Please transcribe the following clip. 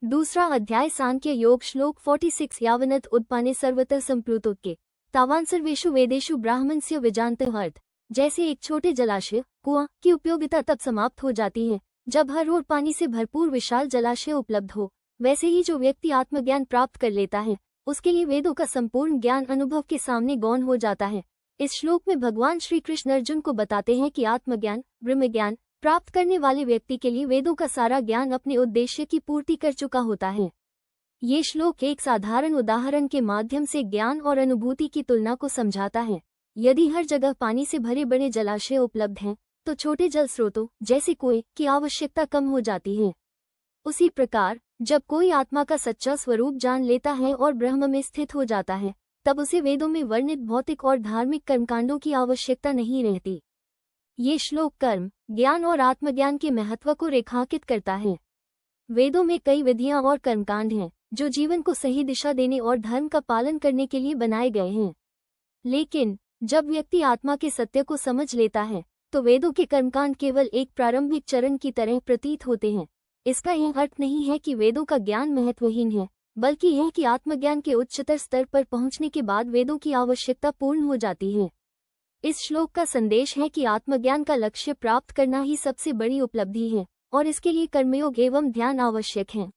दूसरा अध्याय सांख्य योग श्लोक 46 यावनत उत्पाने सर्वतः संप्लुतोत्के तावान सर्वेषु वेदेषु ब्राह्मणस्य विजानतः अर्थ। जैसे एक छोटे जलाशय कुआं की उपयोगिता तब समाप्त हो जाती है जब हर ओर पानी से भरपूर विशाल जलाशय उपलब्ध हो, वैसे ही जो व्यक्ति आत्मज्ञान प्राप्त कर लेता है उसके लिए वेदों का संपूर्ण ज्ञान अनुभव के सामने गौण हो जाता है। इस श्लोक में भगवान श्री कृष्ण अर्जुन को बताते हैं कि आत्मज्ञान ब्रह्म ज्ञान प्राप्त करने वाले व्यक्ति के लिए वेदों का सारा ज्ञान अपने उद्देश्य की पूर्ति कर चुका होता है। ये श्लोक एक साधारण उदाहरण के माध्यम से ज्ञान और अनुभूति की तुलना को समझाता है। यदि हर जगह पानी से भरे बड़े जलाशय उपलब्ध हैं, तो छोटे जल स्रोतों जैसे कुएं की आवश्यकता कम हो जाती है। उसी प्रकार जब कोई आत्मा का सच्चा स्वरूप जान लेता है और ब्रह्म में स्थित हो जाता है, तब उसे वेदों में वर्णित भौतिक और धार्मिक कर्मकांडों की आवश्यकता नहीं रहती। ये श्लोक कर्म ज्ञान और आत्मज्ञान के महत्व को रेखांकित करता है। वेदों में कई विधियां और कर्मकांड हैं जो जीवन को सही दिशा देने और धर्म का पालन करने के लिए बनाए गए हैं। लेकिन जब व्यक्ति आत्मा के सत्य को समझ लेता है तो वेदों के कर्मकांड केवल एक प्रारंभिक चरण की तरह प्रतीत होते हैं। इसका यह अर्थ नहीं है कि वेदों का ज्ञान महत्वहीन है, बल्कि यह कि आत्मज्ञान के उच्चतर स्तर पर पहुंचने के बाद वेदों की आवश्यकता पूर्ण हो जाती है। इस श्लोक का संदेश है कि आत्मज्ञान का लक्ष्य प्राप्त करना ही सबसे बड़ी उपलब्धि है और इसके लिए कर्मयोग एवं ध्यान आवश्यक है।